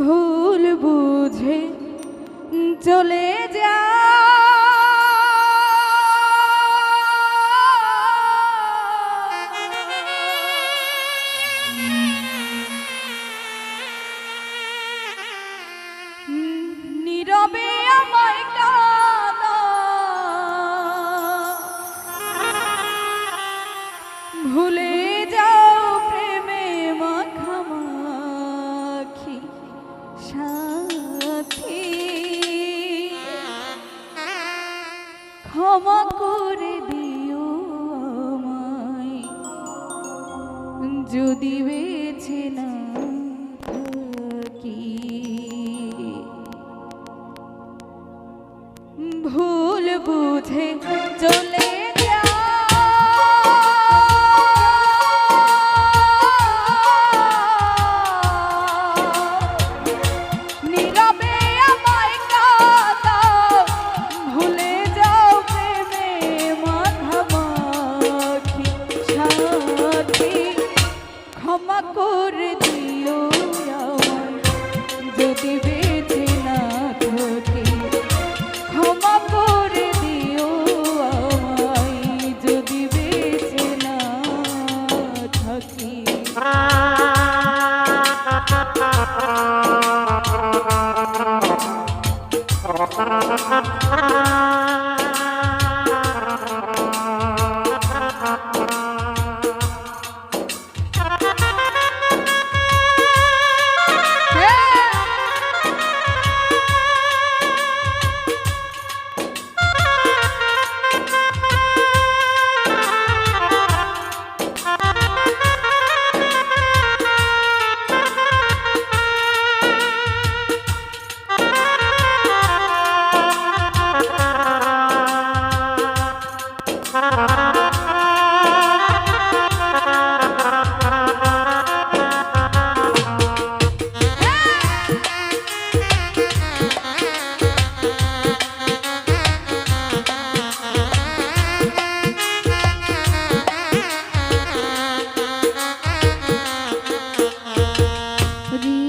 ভুল বুঝে চলে যা নীরবে আমায় কাঁদা ভুলে যাও প্রেমে মাখামাখি সাথী ক্ষমা করে দিও আমায় যদি বেঁচে না থাকি ভুল বুঝে চলে যা নীরবে আমায় কাঁদাও ভুলে যাও প্রেমে মাখামাখি সাথী ক্ষমা করে দিও আমায় যদি বেঁচে না থাকি ক্ষমা করে দিও আমায় যদি বেঁচে না থাকি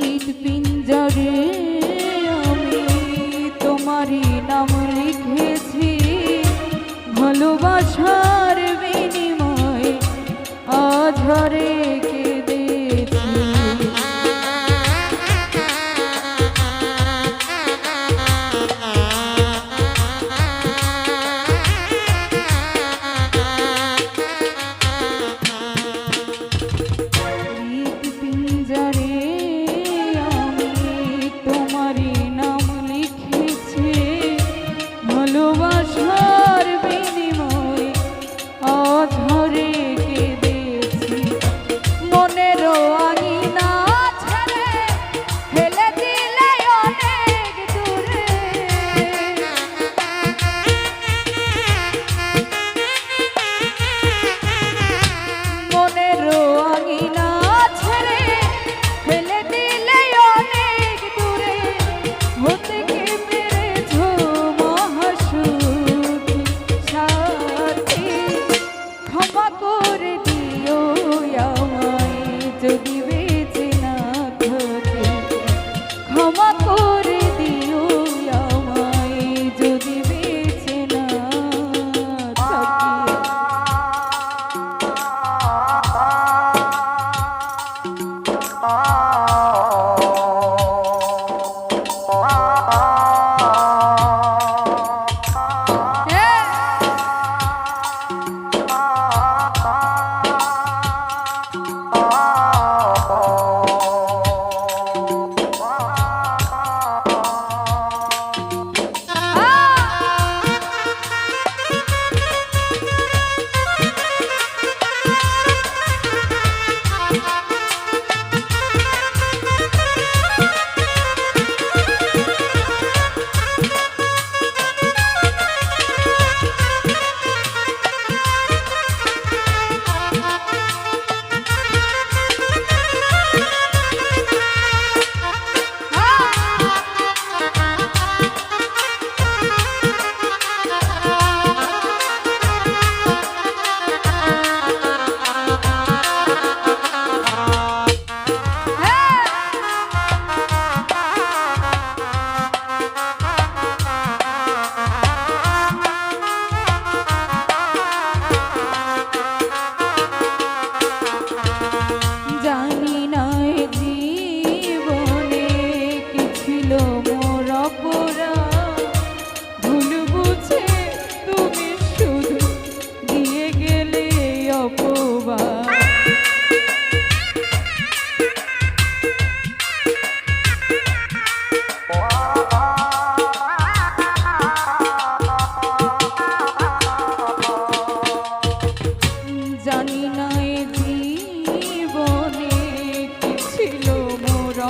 হৃৎপিঞ্জরে আমি তোমারই নাম লিখেছি ভালোবাসার বিনিময়ে আঝরে কেঁদেছি হৃৎপিঞ্জরে ভালোবাসার বিনিময়ে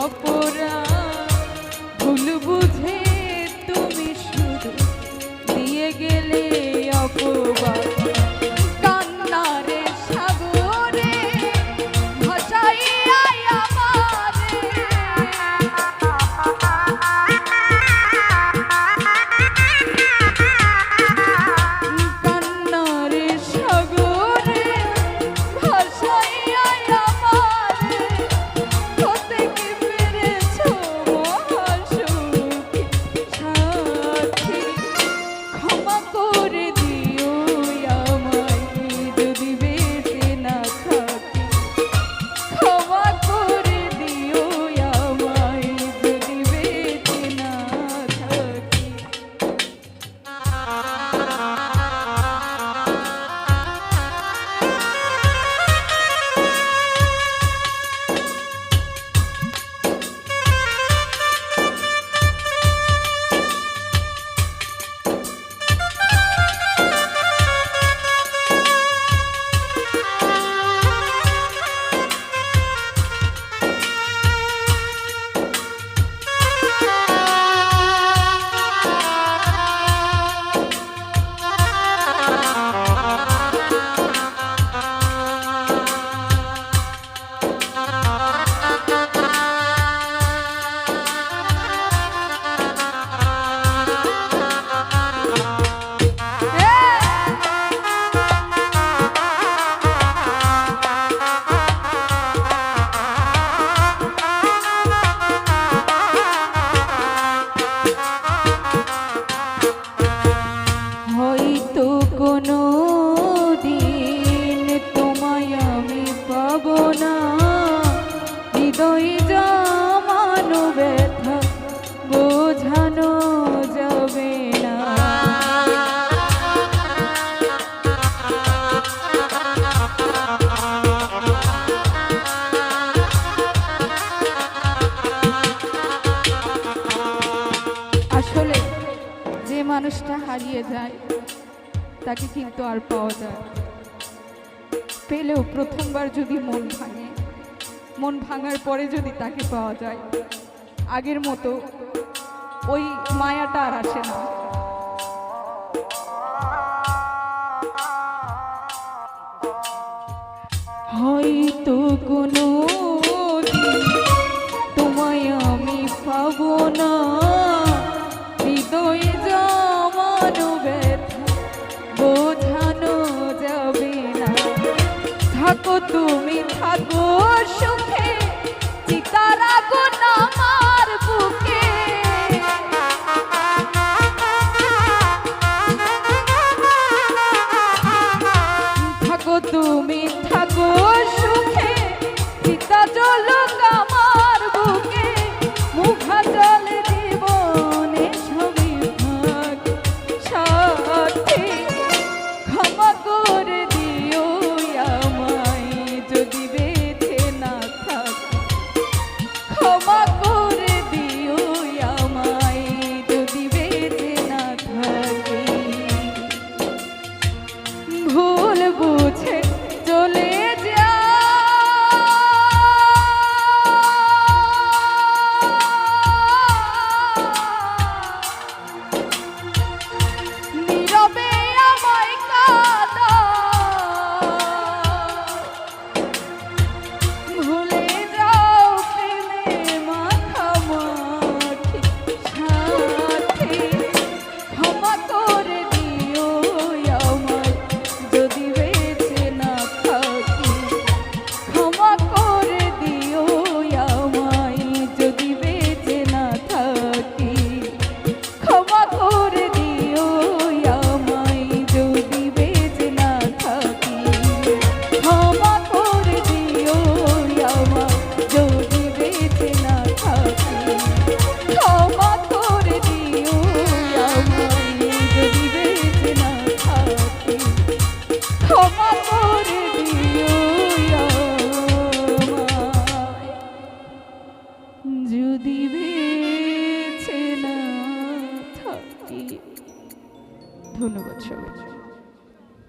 অপরাধ ভুল বুঝে তুমি শুধু দিয়ে গেলে অপবাদ কান্নারে সাগরে ভাসাইয়া আমারে কান্নারে সাগরে ভাসাইয়া আমারে হতে কি পেরেছো মহাসুখী সাথী ক্ষমা করে দিও আমায় যদি বেঁচে না থাকি ক্ষমা করে দিও আমায় যদি বেঁচে না থাকি হয়তো কোনো দিন তোমায় আমি পাবো না হৃদয় জমানো ব্যথা বোঝানো যাবে না আসলে যে মানুষটা হারিয়ে যায় তাকে কিন্তু আর পাওয়া যায় না। পেলেও প্রথমবার যদি মন ভাঙে, মন ভাঙার পরে যদি তাকে পাওয়া যায় আগের মতো ওই মায়াটা আর আসে না। হয়তো কোনো দিন তোমায় আমি পাবো না হৃদয়ে জমানো ব্যথা বোঝানো যাবে না থাকো তুমি থাকো সুখে চিতার আগুন আমার বুকে থাকো তুমি থাকো সুখে চিতা জ্বলুক আমার বুকে মুখা জলে জীবনে সবই ভাগ সাথী ক্ষমা করে দিও আমায় যদি বেঁচে না থাকি ক্ষমা করে দিও আমায় যদি বেঁচে না থাকি ভুল বুঝে চলে যা নীরবে আমায় কাঁদা ভুলে যাও প্রেমে মাখামাখি সাথী ক্ষমা করে দিও আমায় যদি বেঁচে না থাকি ক্ষমা করে দিও আমায় যদি বেঁচে না থাকি ক্ষমা করে দিও আমায় যদি বেঁচে না থাকি ক্ষমা করে দিও আমায় যদি বেঁচে না থাকি ক্ষমা করে দিও আমায় যদি বেঁচে না থাকি ক্ষমা করে দিও আমায় যদি বেঁচে না থাকি। ধন্যবাদ সবাই।